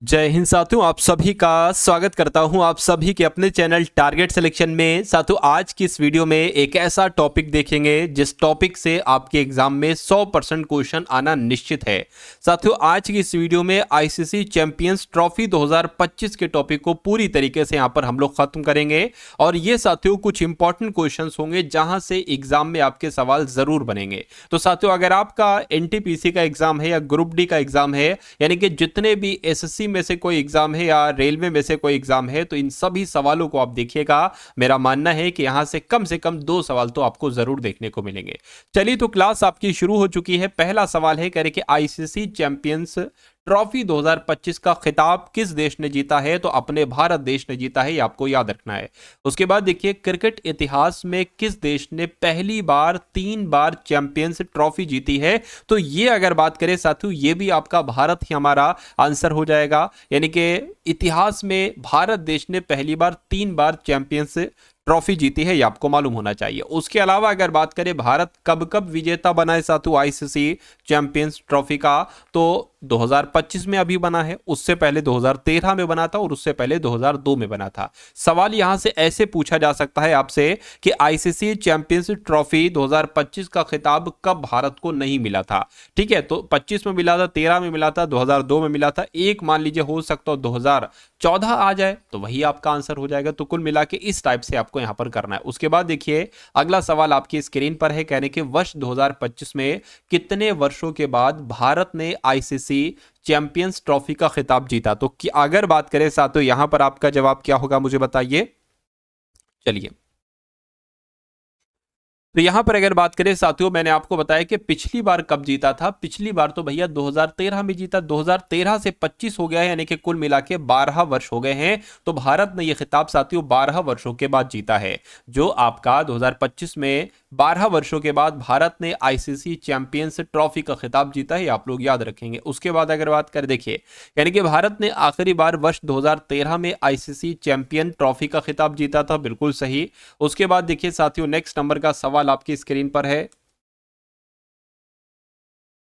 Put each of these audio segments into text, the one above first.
जय हिंद साथियों, आप सभी का स्वागत करता हूं आप सभी के अपने चैनल टारगेट सिलेक्शन में। साथियों, आज की इस वीडियो में एक ऐसा टॉपिक देखेंगे जिस टॉपिक से आपके एग्जाम में 100% क्वेश्चन आना निश्चित है। साथियों, आज की इस वीडियो में आईसीसी चैंपियंस ट्रॉफी 2025 के टॉपिक को पूरी तरीके से यहां पर हम लोग खत्म करेंगे और ये साथियों कुछ इंपॉर्टेंट क्वेश्चन होंगे जहां से एग्जाम में आपके सवाल जरूर बनेंगे। तो साथियों, अगर आपका एनटीपीसी का एग्जाम है या ग्रुप डी का एग्जाम है, यानी कि जितने भी एसएससी में से कोई एग्जाम है या रेलवे में से कोई एग्जाम है, तो इन सभी सवालों को आप देखिएगा। मेरा मानना है कि यहां से कम 2 सवाल तो आपको जरूर देखने को मिलेंगे। चलिए, तो क्लास आपकी शुरू हो चुकी है। पहला सवाल है, कह रहे कि आईसीसी चैंपियंस ट्रॉफी 2025 का खिताब किस देश ने जीता है? तो अपने भारत देश ने जीता है, ये आपको याद रखना है। उसके बाद देखिए, क्रिकेट इतिहास में किस देश ने पहली बार 3 बार चैंपियंस ट्रॉफी जीती है? तो ये अगर बात करें साथियों, ये भी आपका भारत ही हमारा आंसर हो जाएगा। यानी कि इतिहास में भारत देश ने पहली बार 3 बार चैंपियंस ट्रॉफी जीती है, ये आपको मालूम होना चाहिए। उसके अलावा अगर बात करें भारत कब कब विजेता बना है साथियों आईसीसी चैंपियंस ट्रॉफी का, तो 2025 में अभी बना है, उससे पहले 2013 में बना था और उससे पहले 2002 में बना था। सवाल यहां से ऐसे पूछा जा सकता है आपसे कि आईसीसी चैंपियंस ट्रॉफी 2025 का खिताब कब भारत को नहीं मिला था। ठीक है, तो 25 में मिला था, 13 में मिला था, 2002 में मिला था, एक मान लीजिए हो सकता हो 2014 आ जाए, तो वही आपका आंसर हो जाएगा। तो कुल मिला के इस टाइप से आपको यहां पर करना है। उसके बाद देखिए, अगला सवाल आपकी स्क्रीन पर है, कहने के वर्ष 2025 में कितने वर्षों के बाद भारत ने आईसीसी चैंपियंस ट्रॉफी का खिताब जीता? तो अगर बात करें साथियों, यहां पर आपका जवाब क्या होगा मुझे बताइए। चलिए, तो यहां पर अगर बात करें साथियों, मैंने आपको बताया कि पिछली बार कब जीता था। पिछली बार तो भैया 2013 में जीता। 2013 से 25 हो गया है, यानी कि कुल मिला के 12 वर्ष हो गए हैं। तो भारत ने यह खिताब साथियों 12 वर्षों के बाद जीता है। जो आपका 2025 में 12 वर्षों के बाद भारत ने आईसीसी चैंपियंस ट्रॉफी का खिताब जीता है, आप लोग याद रखेंगे। उसके बाद अगर बात करें, देखिए, यानी कि भारत ने आखिरी बार वर्ष 2013 में आईसीसी चैंपियन ट्रॉफी का खिताब जीता था, बिल्कुल सही। उसके बाद देखिए साथियों, नेक्स्ट नंबर का सवाल आपकी स्क्रीन पर है,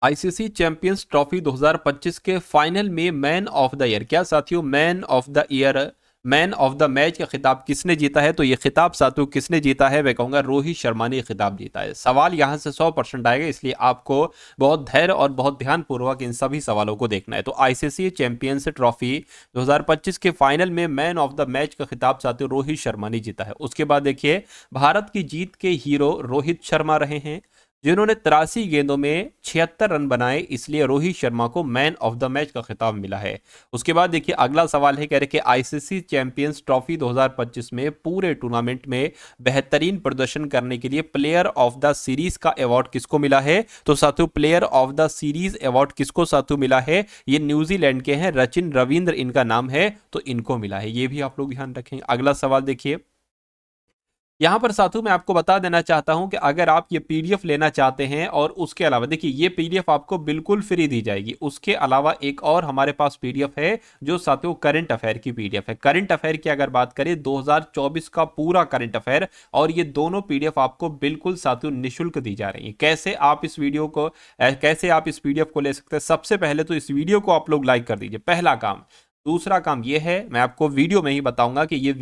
आईसीसी चैंपियंस ट्रॉफी 2025 के फाइनल में मैन ऑफ द ईयर, क्या साथियों man of the year, man of the match का खिताब किसने जीता है? तो ये खिताब साथियों किसने जीता है? मैं कहूंगा रोहित शर्मा ने खिताब जीता है। सवाल यहां से 100% आएगा, इसलिए आपको बहुत धैर्य और बहुत ध्यानपूर्वक इन सभी सवालों को देखना है। तो आईसीसी चैंपियंस ट्रॉफी 2025 के फाइनल में मैन ऑफ द मैच का खिताब साथियों रोहित शर्मा ने जीता है। उसके बाद देखिए, भारत की जीत के हीरो रोहित शर्मा रहे हैं, जिन्होंने 83 गेंदों में 76 रन बनाए, इसलिए रोहित शर्मा को मैन ऑफ द मैच का खिताब मिला है। उसके बाद देखिए, अगला सवाल है, कह रहे कि आईसीसी चैंपियंस ट्रॉफी 2025 में पूरे टूर्नामेंट में बेहतरीन प्रदर्शन करने के लिए प्लेयर ऑफ द सीरीज का अवार्ड किसको मिला है? तो साथियों, player of the series award किसको साथियों मिला है? ये न्यूजीलैंड के हैं, रचिन रविंद्र इनका नाम है, तो इनको मिला है। ये भी आप लोग ध्यान रखेंगे। अगला सवाल देखिए, यहां पर साथियों मैं आपको बता देना चाहता हूं कि अगर आप ये पीडीएफ लेना चाहते हैं, और उसके अलावा देखिए ये पीडीएफ आपको बिल्कुल फ्री दी जाएगी। उसके अलावा एक और हमारे पास पीडीएफ है जो साथियों करंट अफेयर की पीडीएफ है। करंट अफेयर की अगर बात करें 2024 का पूरा करंट अफेयर, और ये दोनों पीडीएफ आपको बिल्कुल साथियों निःशुल्क दी जा रही है। कैसे आप इस वीडियो को कैसे आप इस पीडीएफ को ले सकते हैं? सबसे पहले तो इस वीडियो को आप लोग लाइक कर दीजिए, पहला काम। दूसरा काम यह है, मैं आपको वीडियो में ही बताऊंगा कि ये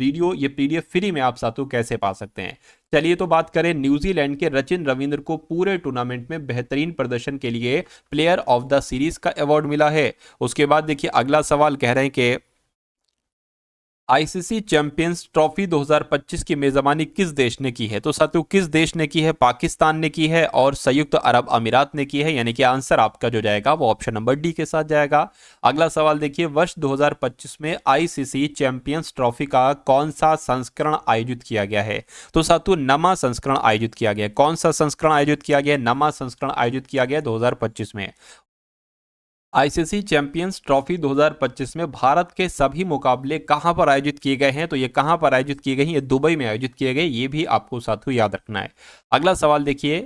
पीडीएफ फ्री में आप साथियों कैसे पा सकते हैं। चलिए, तो बात करें, न्यूजीलैंड के रचिन रविंद्र को पूरे टूर्नामेंट में बेहतरीन प्रदर्शन के लिए प्लेयर ऑफ द सीरीज का अवार्ड मिला है। उसके बाद देखिए, अगला सवाल कह रहे हैं कि आईसीसी चैंपियंस ट्रॉफी 2025 की मेजबानी किस देश ने की है? तो साथियों किस देश ने की है? पाकिस्तान ने की है और संयुक्त अरब अमीरात ने की है, यानी कि आंसर आपका जो जाएगा वो ऑप्शन नंबर डी के साथ जाएगा। अगला सवाल देखिए, वर्ष 2025 में आईसीसी चैंपियंस ट्रॉफी का कौन सा संस्करण आयोजित किया गया है? तो साथियों नमा संस्करण आयोजित किया गया। कौन सा संस्करण आयोजित किया गया? नमा संस्करण आयोजित किया गया 2025 में। आईसीसी चैंपियंस ट्रॉफी 2025 में भारत के सभी मुकाबले कहां पर आयोजित किए गए हैं? तो ये कहां पर आयोजित किए गए हैं? ये दुबई में आयोजित किए गए, ये भी आपको साथियों याद रखना है। अगला सवाल देखिए,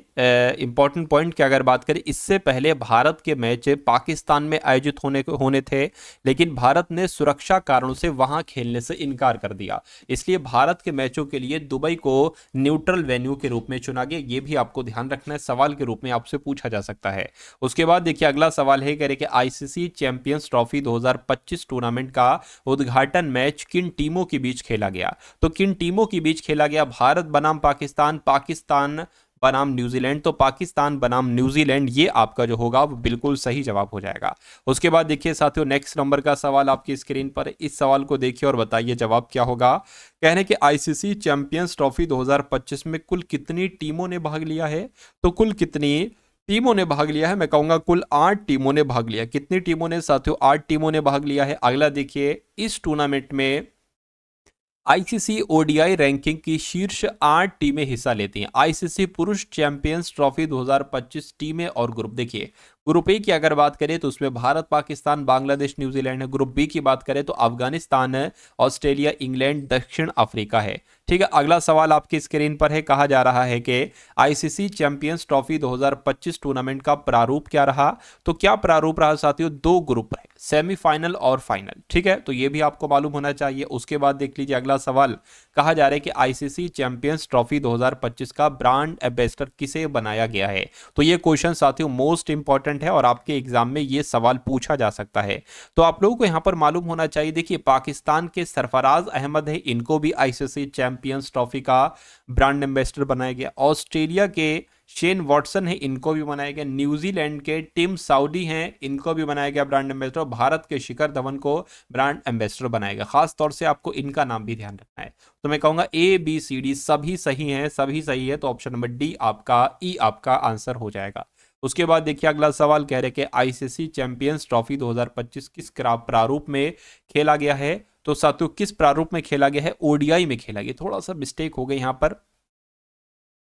इंपॉर्टेंट पॉइंट की अगर बात करें, इससे पहले भारत के मैच पाकिस्तान में आयोजित होने थे, लेकिन भारत ने सुरक्षा कारणों से वहां खेलने से इनकार कर दिया, इसलिए भारत के मैचों के लिए दुबई को न्यूट्रल वेन्यू के रूप में चुना गया। ये भी आपको ध्यान रखना है, सवाल के रूप में आपसे पूछा जा सकता है। उसके बाद देखिए, अगला सवाल है, कह रहे कि आईसीसी चैंपियंस ट्रॉफी 2025 टूर्नामेंट का उद्घाटन मैच किन टीमों के बीच खेला गया? तो किन टीमों के बीच खेला गया? भारत बनाम पाकिस्तान, पाकिस्तान बनाम न्यूजीलैंड। तो पाकिस्तान बनाम न्यूजीलैंड, ये आपका जो होगा वो बिल्कुल सही जवाब हो जाएगा। उसके बाद देखिए साथियों, नेक्स्ट नंबर का सवाल आपकी स्क्रीन पर, इस सवाल को देखिए और बताइए जवाब क्या होगा। कहने कि आईसीसी चैंपियंस ट्रॉफी 2025 में कुल कितनी टीमों ने भाग लिया है? तो कुल कितनी टीमों ने भाग लिया है? मैं कहूंगा कुल 8 टीमों ने भाग लिया। कितनी टीमों ने साथियों? 8 टीमों ने भाग लिया है। अगला देखिए, इस टूर्नामेंट में आईसीसी ओडीआई रैंकिंग की शीर्ष 8 टीमें हिस्सा लेती हैं। आईसीसी पुरुष चैंपियंस ट्रॉफी 2025 टीमें और ग्रुप देखिए। ग्रुप ए की अगर बात करें तो उसमें भारत, पाकिस्तान, बांग्लादेश, न्यूजीलैंड है। ग्रुप बी की बात करें तो अफगानिस्तान है, ऑस्ट्रेलिया, इंग्लैंड, दक्षिण अफ्रीका है। ठीक है, अगला सवाल आपकी स्क्रीन पर है। कहा जा रहा है कि आईसीसी चैंपियंस ट्रॉफी 2025 टूर्नामेंट का प्रारूप क्या रहा? तो क्या प्रारूप रहा साथियों? 2 ग्रुप है, सेमीफाइनल और फाइनल। ठीक है, तो ये भी आपको मालूम होना चाहिए। उसके बाद देख लीजिए अगला सवाल। कहा जा रहा है कि आईसीसी चैंपियंस ट्रॉफी 2025 का ब्रांड एम्बेसडर किसे बनाया गया है? तो ये क्वेश्चन साथियों मोस्ट इंपॉर्टेंट है और आपके एग्जाम में ये सवाल पूछा जा सकता है। तो आप लोगों को यहां पर मालूम होना चाहिए, देखिए पाकिस्तान के सरफराज अहमद है, इनको भी आईसीसी चैंपियंस ट्रॉफी का ब्रांड एम्बेसडर बनाया गया। ऑस्ट्रेलिया के शेन वॉटसन है, इनको भी बनाया गया। न्यूजीलैंड के टिम साउदी हैं, इनको भी बनाया गया ब्रांड एम्बेसडर। भारत के शिखर धवन को ब्रांड एम्बेसडर बनाया गया। खास तौर से आपको इनका नाम भी ध्यान रखना है। तो मैं कहूंगा ए बी सी डी सभी सही हैं, सभी सही है। तो ऑप्शन नंबर डी आपका, ई आपका आंसर हो जाएगा। उसके बाद देखिए अगला सवाल कह रहे कि आईसीसी चैंपियंस ट्रॉफी 2025 किस प्रारूप में खेला गया है? तो साथियों किस प्रारूप में खेला गया है? ओडीआई में खेला गया। थोड़ा सा मिस्टेक हो गई यहां पर,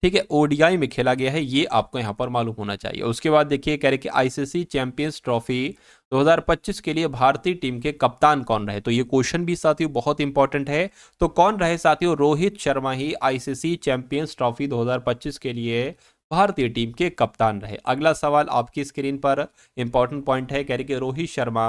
ठीक है, ओडीआई में खेला गया है, ये आपको यहां पर मालूम होना चाहिए। उसके बाद देखिए कह रहे कि आईसीसी चैंपियंस ट्रॉफी 2025 के लिए भारतीय टीम के कप्तान कौन रहे? तो ये क्वेश्चन भी साथियों बहुत इंपॉर्टेंट है। तो कौन रहे साथियों? रोहित शर्मा ही आईसीसी चैंपियंस ट्रॉफी 2025 के लिए भारतीय टीम के कप्तान रहे। अगला सवाल आपकी स्क्रीन पर इंपॉर्टेंट पॉइंट है। कह रहे कि रोहित शर्मा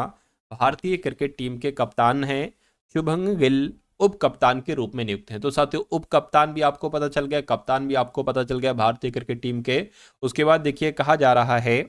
भारतीय क्रिकेट टीम के कप्तान हैं, शुभमन गिल उप कप्तान के रूप में नियुक्त हैं। तो साथियों उप कप्तान भी आपको पता चल गया, कप्तान भी आपको पता चल गया भारतीय क्रिकेट टीम के। उसके बाद देखिए कहा जा रहा है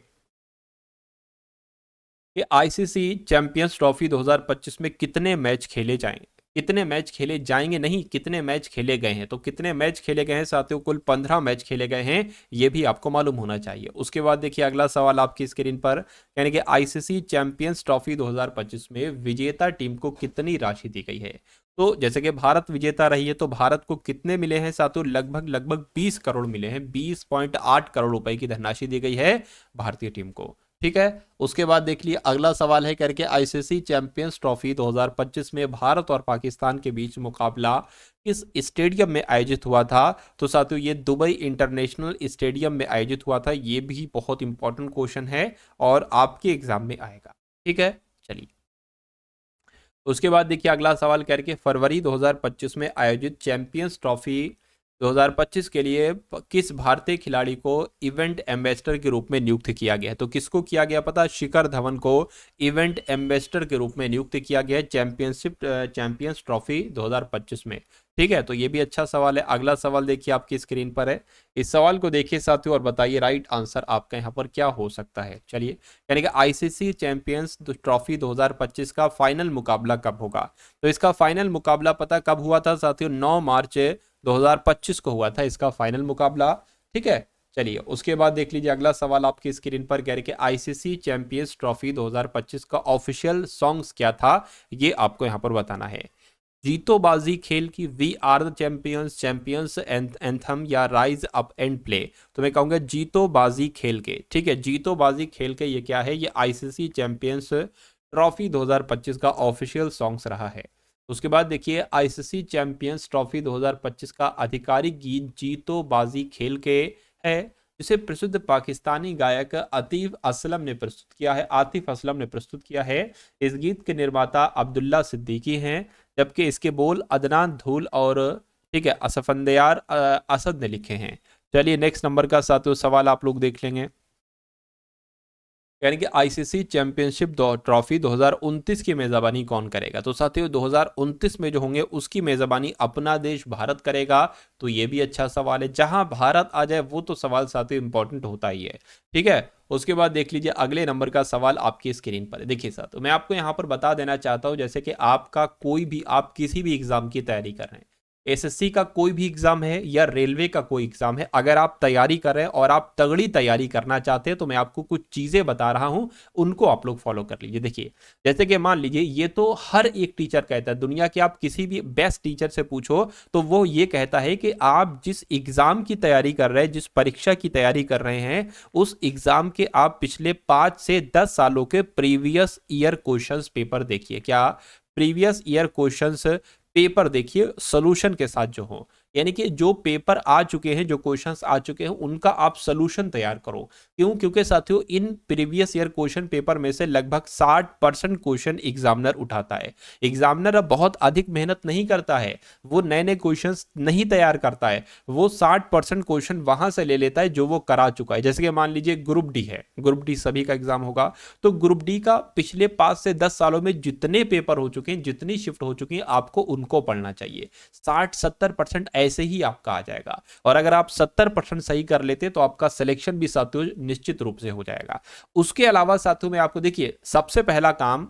कि आईसीसी चैंपियंस ट्रॉफी 2025 में कितने मैच खेले जाएंगे? कितने मैच खेले जाएंगे नहीं, कितने मैच खेले गए हैं। तो कितने मैच खेले गए हैं साथियों? कुल 15 मैच खेले गए हैं, ये भी आपको मालूम होना चाहिए। उसके बाद देखिए अगला सवाल आपकी स्क्रीन पर, यानी कि आईसीसी चैंपियंस ट्रॉफी 2025 में विजेता टीम को कितनी राशि दी गई है? तो जैसे कि भारत विजेता रही है, तो भारत को कितने मिले हैं साथियों? लगभग 20 करोड़ मिले हैं। 20.8 करोड़ रुपए की धनराशि दी गई है भारतीय टीम को। ठीक है, उसके बाद देख लिए अगला सवाल है करके आईसीसी चैंपियंस ट्रॉफी 2025 में भारत और पाकिस्तान के बीच मुकाबला किस स्टेडियम में आयोजित हुआ था? तो साथियों ये दुबई इंटरनेशनल स्टेडियम में आयोजित हुआ था। ये भी बहुत इंपॉर्टेंट क्वेश्चन है और आपके एग्जाम में आएगा। ठीक है, चलिए उसके बाद देखिए अगला सवाल करके फरवरी 2025 में आयोजित चैंपियंस ट्रॉफी 2025 के लिए किस भारतीय खिलाड़ी को इवेंट एम्बेसडर के रूप में नियुक्त किया गया है? तो किसको किया गया पता? शिखर धवन को इवेंट एम्बेसडर के रूप में नियुक्त किया गया है चैंपियंस ट्रॉफी 2025 में। ठीक है, तो ये भी अच्छा सवाल है। अगला सवाल देखिए आपकी स्क्रीन पर है, इस सवाल को देखिए साथियों और बताइए राइट आंसर आपका यहाँ पर क्या हो सकता है। चलिए, यानी कि आईसीसी चैंपियंस ट्रॉफी 2025 का फाइनल मुकाबला कब होगा? तो इसका फाइनल मुकाबला पता कब हुआ था साथियों? 9 मार्च 2025 को हुआ था इसका फाइनल मुकाबला। ठीक है, चलिए उसके बाद देख लीजिए अगला सवाल आपकी स्क्रीन पर कह रहे कि आईसीसी चैंपियंस ट्रॉफी 2025 का ऑफिशियल सॉन्ग्स क्या था? ये आपको यहाँ पर बताना है। जीतो बाजी खेल की we are the champions anthem या राइज अप एंड प्ले? तो मैं कहूंगा जीतो बाजी खेल के। ठीक है, जीतो बाजी खेल के ये क्या है? ये आईसीसी चैंपियंस ट्रॉफी 2025 का ऑफिशियल सॉन्ग्स रहा है। उसके बाद देखिए आईसीसी चैंपियंस ट्रॉफी 2025 का आधिकारिक गीत जीतो बाजी खेल के है, जिसे प्रसिद्ध पाकिस्तानी गायक आतिफ असलम ने प्रस्तुत किया है। आतिफ असलम ने प्रस्तुत किया है। इस गीत के निर्माता अब्दुल्ला सिद्दीकी हैं, जबकि इसके बोल अदनान धूल और ठीक है असफंदयार असद ने लिखे हैं। चलिए नेक्स्ट नंबर का साथियों सवाल आप लोग देख लेंगे। यानी कि आईसीसी चैंपियनशिप ट्रॉफी 2029 की मेजबानी कौन करेगा? तो साथियों 2029 में जो होंगे उसकी मेजबानी अपना देश भारत करेगा। तो ये भी अच्छा सवाल है, जहां भारत आ जाए वो तो सवाल साथियों इंपॉर्टेंट होता ही है। ठीक है, उसके बाद देख लीजिए अगले नंबर का सवाल आपकी स्क्रीन पर है। देखिए साथियों, मैं आपको यहां पर बता देना चाहता हूं, जैसे कि आपका कोई भी, आप किसी भी एग्जाम की तैयारी कर रहे हैं, एसएससी का कोई भी एग्जाम है या रेलवे का कोई एग्जाम है, अगर आप तैयारी कर रहे हैं और आप तगड़ी तैयारी करना चाहते हैं, तो मैं आपको कुछ चीजें बता रहा हूं, उनको आप लोग फॉलो कर लीजिए। देखिए, जैसे कि मान लीजिए, ये तो हर एक टीचर कहता है, दुनिया के आप किसी भी बेस्ट टीचर से पूछो तो वो ये कहता है कि आप जिस एग्जाम की तैयारी कर रहे हैं, जिस परीक्षा की तैयारी कर रहे हैं, उस एग्जाम के आप पिछले 5 से 10 सालों के प्रीवियस ईयर क्वेश्चंस पेपर देखिए। क्या? प्रीवियस ईयर क्वेश्चंस पेपर देखिए, सॉल्यूशन के साथ जो हो, यानी कि जो पेपर आ चुके हैं, जो क्वेश्चंस आ चुके हैं, उनका आप सॉल्यूशन तैयार करो। क्यों? क्योंकि साथियों in previous year question paper में से लगभग 60% क्वेश्चन एग्जामिनर उठाता है। एग्जामिनर अब बहुत अधिक मेहनत नहीं करता है, वो नए नए क्वेश्चंस नहीं तैयार करता है, वो 60% क्वेश्चन वहां से ले लेता है जो वो करा चुका है। जैसे कि मान लीजिए ग्रुप डी है, ग्रुप डी सभी का एग्जाम होगा, तो ग्रुप डी का पिछले 5 से 10 सालों में जितने पेपर हो चुके हैं, जितनी शिफ्ट हो चुकी है, आपको उनको पढ़ना चाहिए। 60-70% ऐसे ही आपका आ जाएगा, और अगर आप 70% सही कर लेते तो आपका सिलेक्शन भी साथियों निश्चित रूप से हो जाएगा। उसके अलावा साथियों में आपको देखिए, सबसे पहला काम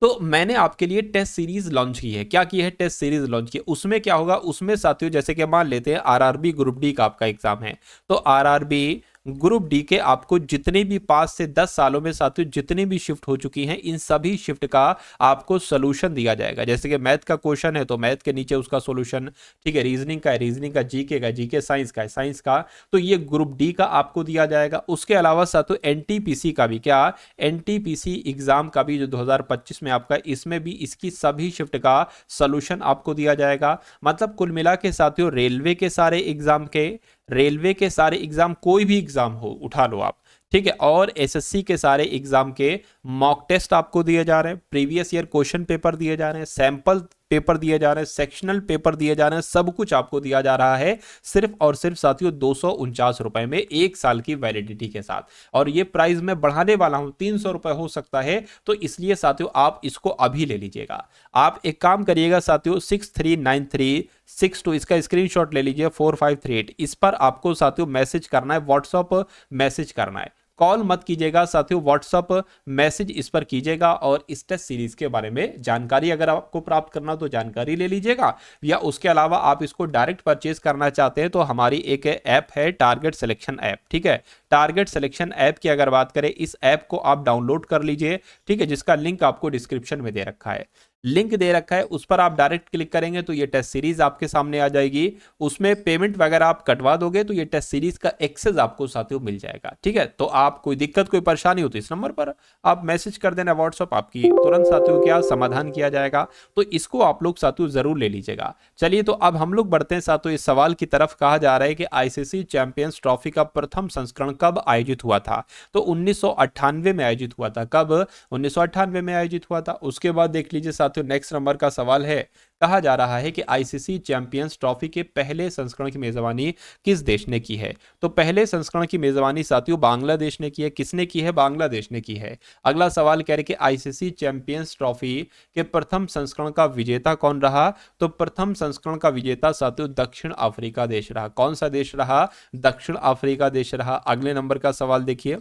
तो मैंने आपके लिए टेस्ट सीरीज लॉन्च की है। क्या की है? टेस्ट सीरीज लॉन्च की है। उसमें क्या होगा? उसमें साथियों जैसे कि मान लेते हैं आरआरबी ग्रुप डी का आपका एग्जाम है, तो आरआरबी ग्रुप डी के आपको जितने भी 5 से 10 सालों में साथियों जितनी भी शिफ्ट हो चुकी हैं, इन सभी शिफ्ट का आपको सोल्यूशन दिया जाएगा। जैसे कि मैथ का क्वेश्चन है तो मैथ के नीचे उसका सोल्यूशन, ठीक है, रीजनिंग का है, रीजनिंग का, जीके का, जीके साइंस का है, साइंस का, तो ये ग्रुप डी का आपको दिया जाएगा। उसके अलावा साथियों एनटीपीसी का भी, क्या? एनटीपीसी एग्जाम का भी जो 2025 में आपका, इसमें भी इसकी सभी शिफ्ट का सोल्यूशन आपको दिया जाएगा। मतलब कुल मिला के साथियों रेलवे के सारे एग्जाम के, रेलवे के सारे एग्जाम, कोई भी एग्जाम हो उठा लो आप, ठीक है, और एसएससी के सारे एग्जाम के मॉक टेस्ट आपको दिए जा रहे हैं, प्रीवियस ईयर क्वेश्चन पेपर दिए जा रहे हैं, सैंपल पेपर दिए जा रहे हैं, सेक्शनल पेपर दिए जा रहे हैं, सब कुछ आपको दिया जा रहा है सिर्फ और सिर्फ साथियों 249 रुपए में, 1 साल की वैलिडिटी के साथ। और ये प्राइस मैं बढ़ाने वाला हूं, 300 रुपए हो सकता है, तो इसलिए साथियों आप इसको अभी ले लीजिएगा। आप एक काम करिएगा साथियों, 639362, इसका स्क्रीनशॉट ले लीजिए, 4538, इस पर आपको साथियों मैसेज करना है, व्हाट्सएप मैसेज करना है, कॉल मत कीजिएगा साथियों, व्हाट्सएप मैसेज इस पर कीजिएगा, और इस टेस्ट सीरीज के बारे में जानकारी अगर आपको प्राप्त करना तो जानकारी ले लीजिएगा, या उसके अलावा आप इसको डायरेक्ट परचेज करना चाहते हैं तो हमारी एक ऐप है टारगेट सिलेक्शन ऐप, ठीक है। टारगेट सिलेक्शन ऐप की अगर बात करें, इस ऐप को आप डाउनलोड कर लीजिए, ठीक है, जिसका लिंक आपको डिस्क्रिप्शन में दे रखा है, लिंक दे रखा है, उस पर आप डायरेक्ट क्लिक करेंगे तो ये टेस्ट सीरीज आपके सामने आ जाएगी। उसमें पेमेंट वगैरह आप कटवा दोगे तो ये टेस्ट सीरीज का एक्सेस आपको साथियों मिल जाएगा, ठीक है। तो आप कोई दिक्कत, कोई परेशानी हो तो इस नंबर पर आप मैसेज कर देना व्हाट्सएप, आपकी तुरंत साथियों क्या समाधान किया जाएगा। तो इसको आप लोग साथियों जरूर ले लीजिएगा। चलिए, तो अब हम लोग बढ़ते हैं साथियों इस सवाल की तरफ। कहा जा रहा है कि आईसीसी चैंपियंस ट्रॉफी का प्रथम संस्करण कब आयोजित हुआ था? तो 1998 में आयोजित हुआ था। कब? 1998 में आयोजित हुआ था। उसके बाद देख लीजिए साथियों, नेक्स्ट नंबर का सवाल है, कहा जा रहा है कि आईसीसी चैंपियंस ट्रॉफी के पहले संस्करण की मेजबानी किस देश ने की है? तो पहले संस्करण की मेजबानी साथियों बांग्लादेश ने की है। किसने की है? बांग्लादेश ने की है। अगला सवाल कह रहे कि आईसीसी चैंपियंस ट्रॉफी के प्रथम संस्करण का विजेता कौन रहा? तो प्रथम संस्करण का विजेता साथियों दक्षिण अफ्रीका देश रहा। कौन सा देश रहा? दक्षिण अफ्रीका देश रहा। अगले नंबर का सवाल देखिए,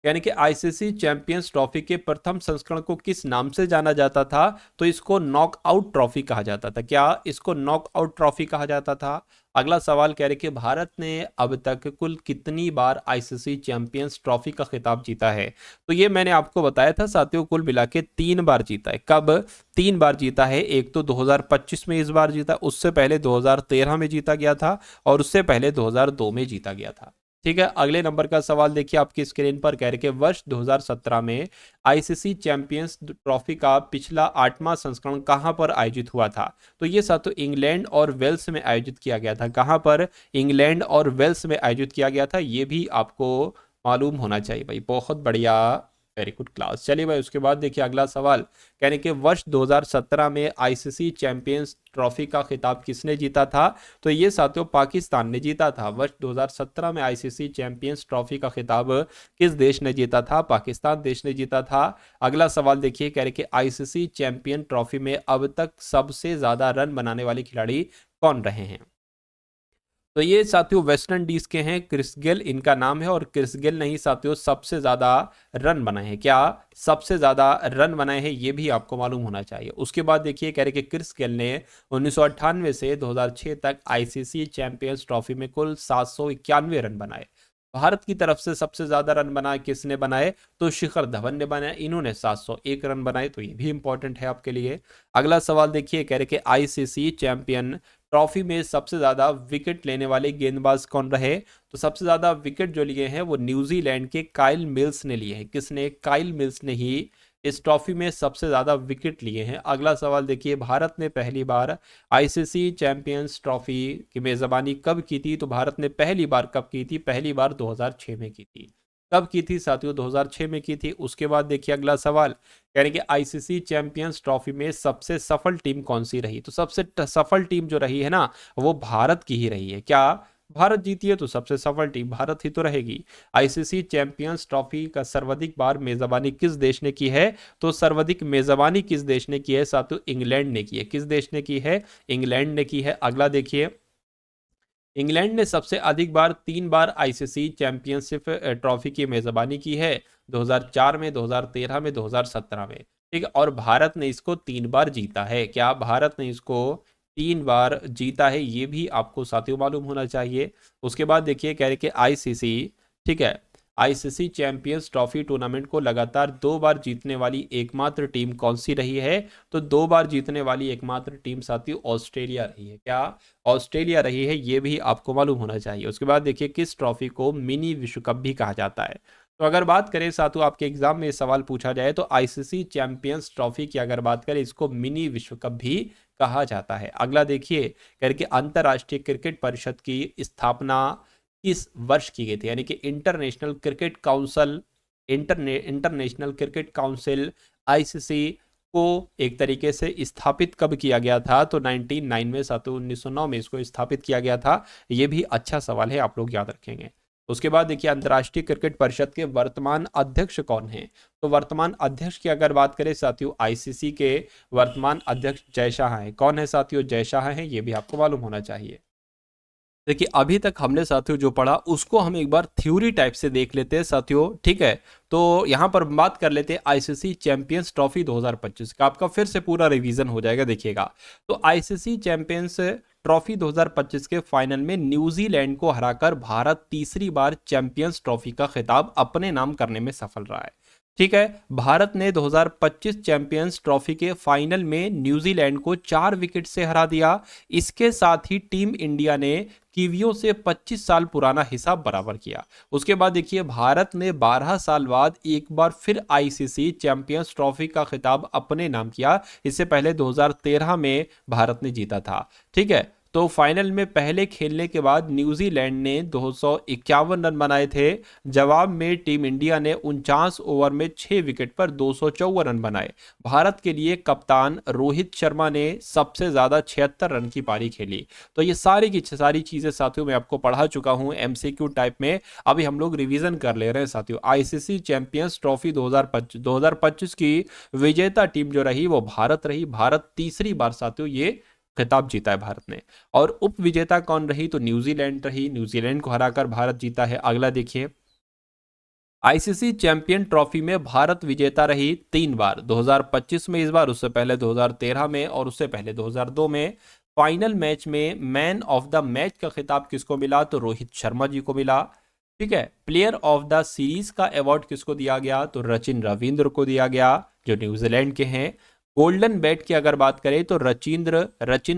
यानी कि आईसीसी चैंपियंस ट्रॉफी के प्रथम संस्करण को किस नाम से जाना जाता था? तो इसको नॉकआउट ट्रॉफी कहा जाता था। क्या? इसको नॉकआउट ट्रॉफी कहा जाता था। अगला सवाल कह रहे कि भारत ने अब तक कुल कितनी बार आईसीसी चैंपियंस ट्रॉफी का खिताब जीता है? तो ये मैंने आपको बताया था साथियों, कुल मिला के 3 बार जीता है। कब? 3 बार जीता है। एक तो 2025 में इस बार जीता, उससे पहले 2013 में जीता गया था, और उससे पहले 2002 में जीता गया था, ठीक है। अगले नंबर का सवाल देखिए आपकी स्क्रीन पर, कह रहे कि वर्ष 2017 में आईसीसी चैंपियंस ट्रॉफी का पिछला 8वां संस्करण कहां पर आयोजित हुआ था? तो ये साथियों इंग्लैंड और वेल्स में आयोजित किया गया था। कहां पर? इंग्लैंड और वेल्स में आयोजित किया गया था। ये भी आपको मालूम होना चाहिए भाई। बहुत बढ़िया, वेरी गुड क्लास। चलिए भाई, उसके बाद देखिए अगला सवाल, कहने के वर्ष 2017 में आईसीसी चैंपियंस ट्रॉफी का खिताब किसने जीता था? तो ये साथियों पाकिस्तान ने जीता था। वर्ष 2017 में आईसीसी चैंपियंस ट्रॉफी का खिताब किस देश ने जीता था? पाकिस्तान देश ने जीता था। अगला सवाल देखिए, कह रहे कि आईसीसी चैंपियन ट्रॉफी में अब तक सबसे ज्यादा रन बनाने वाले खिलाड़ी कौन रहे हैं? तो ये साथियों वेस्ट इंडीज के हैं, क्रिस गेल इनका नाम है। और क्रिस गेल ने ही साथियों सबसे ज्यादा रन बनाए हैं। क्या सबसे ज्यादा रन बनाए हैं, ये भी आपको मालूम होना चाहिए। उसके बाद देखिए, कह रहे कि क्रिस गेल ने 1998 से 2006 तक आईसीसी चैंपियंस ट्रॉफी में कुल 791 रन बनाए। भारत की तरफ से सबसे ज्यादा रन बनाए किसने बनाए? तो शिखर धवन ने बनाए, इन्होंने 701 रन बनाए। तो ये भी इंपॉर्टेंट है आपके लिए। अगला सवाल देखिए, कह रहे कि आईसीसी चैंपियन ट्रॉफी में सबसे ज्यादा विकेट लेने वाले गेंदबाज कौन रहे? तो सबसे ज्यादा विकेट जो लिए हैं वो न्यूजीलैंड के काइल मिल्स ने लिए हैं। किसने? काइल मिल्स ने ही इस ट्रॉफी में सबसे ज्यादा विकेट लिए हैं। अगला सवाल देखिए, भारत ने पहली बार आईसीसी चैंपियंस ट्रॉफी की मेजबानी कब की थी? तो भारत ने पहली बार कब की थी? पहली बार 2006 में की थी। कब की थी साथियों? 2006 में की थी। उसके बाद देखिए अगला सवाल, कह रहे कि आईसीसी चैंपियंस ट्रॉफी में सबसे सफल टीम कौन सी रही? तो सबसे सफल टीम जो रही है ना, वो भारत की ही रही है। क्या भारत जीती है? तो सबसे सफल टीम भारत ही तो रहेगी। आईसीसी चैंपियंस ट्रॉफी का सर्वाधिक बार मेजबानी किस देश ने की है? तो सर्वाधिक मेजबानी किस देश ने की है साथियों? इंग्लैंड ने की है। किस देश ने की है? इंग्लैंड ने की है। अगला देखिए, इंग्लैंड ने सबसे अधिक बार 3 बार आईसीसी चैंपियनशिप ट्रॉफी की मेजबानी की है, 2004 में, 2013 में, 2017 में। ठीक है, और भारत ने इसको 3 बार जीता है। क्या भारत ने इसको 3 बार जीता है? ये भी आपको साथियों मालूम होना चाहिए। उसके बाद देखिए, कह रहे कि आईसीसी, ठीक है, आईसीसी चैंपियंस ट्रॉफी टूर्नामेंट को लगातार 2 बार जीतने वाली एकमात्र टीम कौन सी रही है? तो 2 बार जीतने वाली एकमात्र टीम साथियों ऑस्ट्रेलिया रही है। क्या? ऑस्ट्रेलिया रही है। ये भी आपको मालूम होना चाहिए। उसके बाद देखिए, किस ट्रॉफी को मिनी विश्व कप भी कहा जाता है? तो अगर बात करें साथियों, आपके एग्जाम में सवाल पूछा जाए तो आईसीसी चैंपियंस ट्रॉफी की अगर बात करें, इसको मिनी विश्व कप भी कहा जाता है। अगला देखिए, करके अंतरराष्ट्रीय क्रिकेट परिषद की स्थापना किस वर्ष की गई थी? यानी कि international cricket council, international cricket council ICC को एक तरीके से स्थापित कब किया गया था? तो 1909 में, 1909 में इसको स्थापित किया गया था। ये भी अच्छा सवाल है, आप लोग याद रखेंगे। उसके बाद देखिए, अंतर्राष्ट्रीय क्रिकेट परिषद के वर्तमान अध्यक्ष कौन हैं? तो वर्तमान अध्यक्ष की अगर बात करें साथियों, आईसीसी के वर्तमान अध्यक्ष जय शाह हैं। कौन है साथियों? जय शाह हैं। ये भी आपको मालूम होना चाहिए। देखिए अभी तक हमने साथियों जो पढ़ा उसको हम एक बार थ्योरी टाइप से देख लेते हैं साथियों। ठीक है, तो यहाँ पर बात कर लेते हैं आईसीसी चैंपियंस ट्रॉफी 2025 का। आपका फिर से पूरा रिवीजन हो जाएगा, देखिएगा। तो आईसीसी चैंपियंस ट्रॉफी 2025 के फाइनल में न्यूजीलैंड को हराकर भारत तीसरी बार चैंपियंस ट्रॉफी का खिताब अपने नाम करने में सफल रहा है। ठीक है, भारत ने 2025 चैंपियंस ट्रॉफी के फाइनल में न्यूजीलैंड को 4 विकेट से हरा दिया। इसके साथ ही टीम इंडिया ने कीवियों से 25 साल पुराना हिसाब बराबर किया। उसके बाद देखिए, भारत ने 12 साल बाद एक बार फिर आईसीसी चैंपियंस ट्रॉफी का खिताब अपने नाम किया। इससे पहले 2013 में भारत ने जीता था। ठीक है, तो फाइनल में पहले खेलने के बाद न्यूजीलैंड ने 251 रन बनाए थे। जवाब में टीम इंडिया ने 49 ओवर में 6 विकेट पर 254 रन बनाए। भारत के लिए कप्तान रोहित शर्मा ने सबसे ज्यादा 76 रन की पारी खेली। तो ये सारी की सारी चीजें साथियों मैं आपको पढ़ा चुका हूं एमसीक्यू टाइप में। अभी हम लोग रिवीजन कर ले रहे हैं साथियों। आईसीसी चैंपियंस ट्रॉफी 2025 की विजेता टीम जो रही वो भारत रही। भारत तीसरी बार साथियों ये खिताब जीता है भारत ने। और उप विजेता कौन रही? तो न्यूजीलैंड रही। न्यूजीलैंड को हराकर भारत जीता है। अगला देखिए, आईसीसी चैंपियन ट्रॉफी में भारत विजेता रही 3 बार, 2025 में इस बार, उससे पहले 2013 में और उससे पहले 2002 में। फाइनल मैच में मैन ऑफ द मैच का खिताब किसको मिला? तो रोहित शर्मा जी को मिला। ठीक है, प्लेयर ऑफ द सीरीज का अवार्ड किसको दिया गया? तो रचिन रविंद्र को दिया गया, जो न्यूजीलैंड के हैं। गोल्डन बैट की अगर बात करें तो रचिन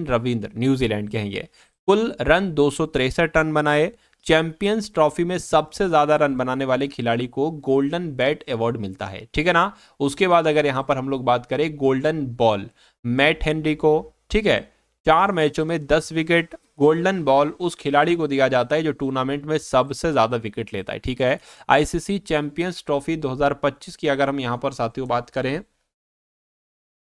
रविंद्र न्यूजीलैंड के हैं ये। कुल रन 263 रन बनाए। चैंपियंस ट्रॉफी में सबसे ज्यादा रन बनाने वाले खिलाड़ी को गोल्डन बैट अवार्ड मिलता है। ठीक है ना। उसके बाद अगर यहां पर हम लोग बात करें गोल्डन बॉल, मैट हेनरी को। ठीक है, 4 मैचों में 10 विकेट, गोल्डन बॉल उस खिलाड़ी को दिया जाता है जो टूर्नामेंट में सबसे ज्यादा विकेट लेता है। ठीक है, आईसीसी चैंपियंस ट्रॉफी 2025 की अगर हम यहाँ पर साथियों बात करें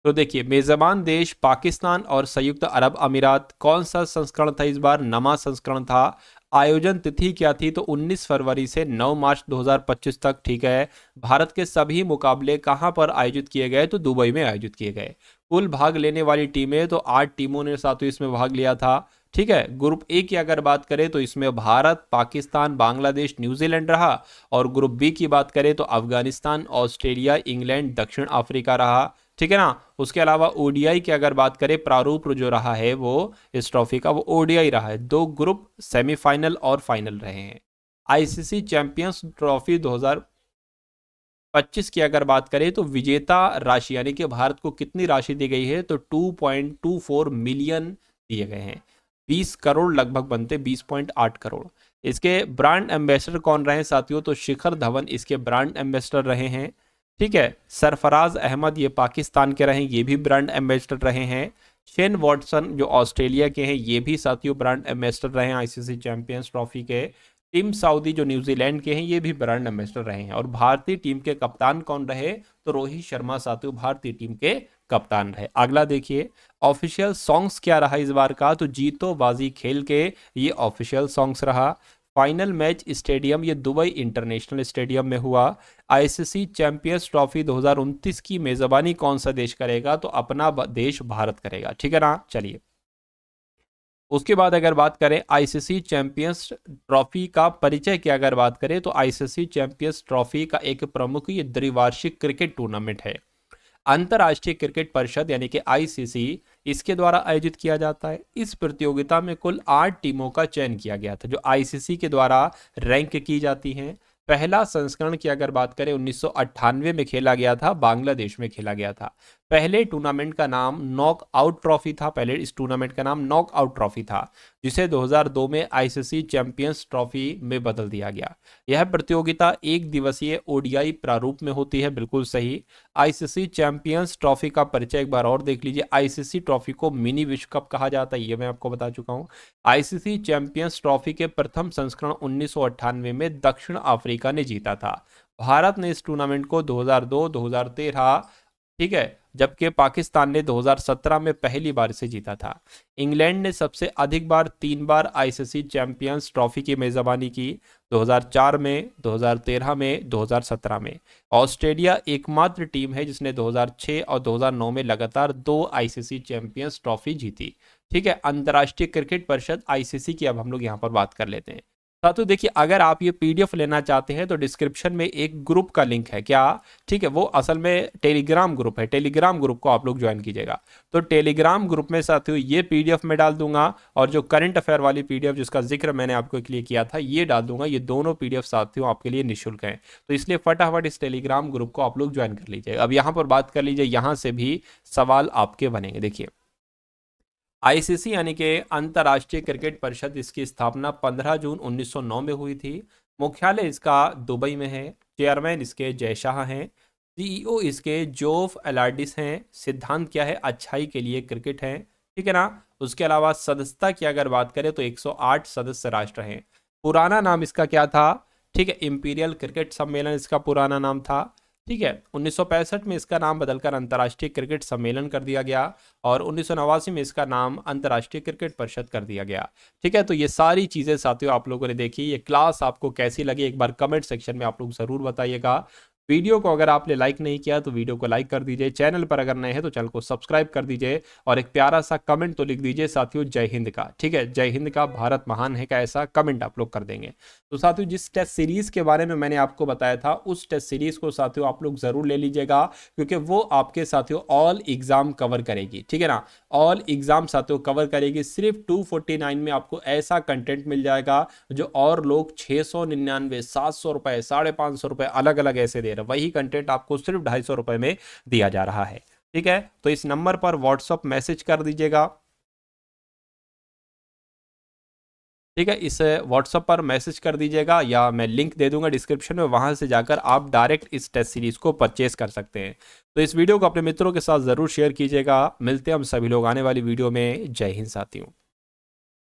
तो देखिए, मेजबान देश पाकिस्तान और संयुक्त अरब अमीरात। कौन सा संस्करण था इस बार? नमा संस्करण था। आयोजन तिथि क्या थी? तो 19 फरवरी से 9 मार्च 2025 तक। ठीक है, भारत के सभी मुकाबले कहां पर आयोजित किए गए? तो दुबई में आयोजित किए गए। कुल भाग लेने वाली टीमें तो 8 टीमों ने साथियों इसमें भाग लिया था। ठीक है, ग्रुप ए की अगर बात करें तो इसमें भारत, पाकिस्तान, बांग्लादेश, न्यूजीलैंड रहा। और ग्रुप बी की बात करें तो अफगानिस्तान, ऑस्ट्रेलिया, इंग्लैंड, दक्षिण अफ्रीका रहा। ठीक है ना। उसके अलावा ओडीआई की अगर बात करें, प्रारूप जो रहा है वो इस ट्रॉफी का वो ओडीआई रहा है। 2 ग्रुप सेमीफाइनल और फाइनल रहे हैं। आईसीसी चैंपियंस ट्रॉफी 2025 की अगर बात करें तो विजेता राशि यानी कि भारत को कितनी राशि दी गई है? तो 2.24 मिलियन दिए गए हैं। 20 करोड़ लगभग बनते, 20.8 करोड़। इसके ब्रांड एम्बेसडर कौन रहे साथियों? तो शिखर धवन इसके ब्रांड एम्बेसडर रहे हैं। ठीक है, सरफराज अहमद ये पाकिस्तान के रहे, ये भी ब्रांड एम्बेसडर रहे हैं। शेन वॉटसन जो ऑस्ट्रेलिया के हैं, ये भी साथियों ब्रांड एम्बेसडर रहे हैं आईसीसी चैंपियंस ट्रॉफी के। टिम साउदी जो न्यूजीलैंड के हैं, ये भी ब्रांड एम्बेसडर रहे हैं। और भारतीय टीम के कप्तान कौन रहे? तो रोहित शर्मा साथियों भारतीय टीम के कप्तान रहे। अगला देखिए, ऑफिशियल सॉन्ग्स क्या रहा इस बार का? तो जीतो बाजी खेल के ये ऑफिशियल सॉन्ग्स रहा। फाइनल मैच स्टेडियम ये दुबई इंटरनेशनल स्टेडियम में हुआ। आईसीसी चैंपियंस ट्रॉफी 2029 की मेजबानी कौन सा देश करेगा? तो अपना देश भारत करेगा। ठीक है ना। चलिए, उसके बाद अगर बात करें आईसीसी चैंपियंस ट्रॉफी का परिचय की अगर बात करें तो आईसीसी चैंपियंस ट्रॉफी का एक प्रमुख ये द्विवार्षिक क्रिकेट टूर्नामेंट है। अंतर्राष्ट्रीय क्रिकेट परिषद यानी कि आईसीसी इसके द्वारा आयोजित किया जाता है। इस प्रतियोगिता में कुल 8 टीमों का चयन किया गया था जो आईसीसी के द्वारा रैंक की जाती हैं। पहला संस्करण की अगर बात करें 1998 में खेला गया था, बांग्लादेश में खेला गया था। पहले टूर्नामेंट का नाम नॉक आउट ट्रॉफी था। पहले इस टूर्नामेंट का नाम नॉक आउट ट्रॉफी था, जिसे 2002 में आईसीसी चैंपियंस ट्रॉफी में बदल दिया गया। यह प्रतियोगिता एक दिवसीय ओडीआई प्रारूप में होती है। बिल्कुल सही। आईसीसी चैंपियंस ट्रॉफी का परिचय एक बार और देख लीजिए। आईसीसी ट्रॉफी को मिनी विश्व कप कहा जाता है, ये मैं आपको बता चुका हूं। आईसीसी चैंपियंस ट्रॉफी के प्रथम संस्करण 1998 में दक्षिण अफ्रीका ने जीता था। भारत ने इस टूर्नामेंट को 2002, 2013, ठीक है, जबकि पाकिस्तान ने 2017 में पहली बार इसे जीता था। इंग्लैंड ने सबसे अधिक बार 3 बार आईसीसी चैंपियंस ट्रॉफी की मेजबानी की, 2004 में, 2013 में, 2017 में। ऑस्ट्रेलिया एकमात्र टीम है जिसने 2006 और 2009 में लगातार 2 आईसीसी चैंपियंस ट्रॉफी जीती। ठीक है, अंतर्राष्ट्रीय क्रिकेट परिषद आईसीसी की अब हम लोग यहाँ पर बात कर लेते हैं। साथियों देखिए, अगर आप ये पीडीएफ लेना चाहते हैं तो डिस्क्रिप्शन में एक ग्रुप का लिंक है। क्या? ठीक है, वो असल में टेलीग्राम ग्रुप है। टेलीग्राम ग्रुप को आप लोग ज्वाइन कीजिएगा। तो टेलीग्राम ग्रुप में साथियों ये पीडीएफ में डाल दूंगा, और जो करंट अफेयर वाली पीडीएफ जिसका जिक्र मैंने आपको के लिए किया था ये डाल दूंगा। ये दोनों पीडीएफ साथियों आपके लिए निःशुल्क हैं, तो इसलिए फटाफट इस टेलीग्राम ग्रुप को आप लोग ज्वाइन कर लीजिए। अब यहाँ पर बात कर लीजिए, यहाँ से भी सवाल आपके बनेंगे। देखिए, आईसीसी यानी कि अंतर्राष्ट्रीय क्रिकेट परिषद, इसकी स्थापना 15 जून 1909 में हुई थी। मुख्यालय इसका दुबई में है। चेयरमैन इसके जय शाह हैं। सीईओ इसके जोफ एलार्डिस हैं। सिद्धांत क्या है? अच्छाई के लिए क्रिकेट है। ठीक है ना। उसके अलावा सदस्यता की अगर बात करें तो 108 सदस्य राष्ट्र हैं। पुराना नाम इसका क्या था? ठीक है, इंपीरियल क्रिकेट सम्मेलन इसका पुराना नाम था। ठीक है, 1965 में इसका नाम बदलकर अंतर्राष्ट्रीय क्रिकेट सम्मेलन कर दिया गया, और 1989 में इसका नाम अंतर्राष्ट्रीय क्रिकेट परिषद कर दिया गया। ठीक है, तो ये सारी चीजें साथियों आप लोगों ने देखी। ये क्लास आपको कैसी लगी एक बार कमेंट सेक्शन में आप लोग जरूर बताइएगा। वीडियो को अगर आपने लाइक नहीं किया तो वीडियो को लाइक कर दीजिए। चैनल पर अगर नए हैं तो चैनल को सब्सक्राइब कर दीजिए, और एक प्यारा सा कमेंट तो लिख दीजिए साथियों, जय हिंद का। ठीक है, जय हिंद का, भारत महान है का, ऐसा कमेंट आप लोग कर देंगे। तो साथियों, जिस टेस्ट सीरीज के बारे में मैंने आपको बताया था उस टेस्ट सीरीज को साथियों आप लोग जरूर ले लीजिएगा, क्योंकि वो आपके साथियों ऑल एग्जाम कवर करेगी। ठीक है ना, ऑल एग्जाम साथियों कवर करेगी। सिर्फ 249 में आपको ऐसा कंटेंट मिल जाएगा जो और लोग 699, 700 रुपए, 550 रुपए अलग अलग ऐसे दे रहे हैं, वही कंटेंट आपको सिर्फ 250 रुपए में दिया जा रहा है। ठीक है, तो इस नंबर पर व्हाट्सएप मैसेज कर दीजिएगा। ठीक है, इस व्हाट्सएप पर मैसेज कर दीजिएगा, या मैं लिंक दे दूंगा डिस्क्रिप्शन में, वहां से जाकर आप डायरेक्ट इस टेस्ट सीरीज को परचेस कर सकते हैं। तो इस वीडियो को अपने मित्रों के साथ जरूर शेयर कीजिएगा। मिलते हैं हम सभी लोग आने वाली वीडियो में। जय हिंद साथियों।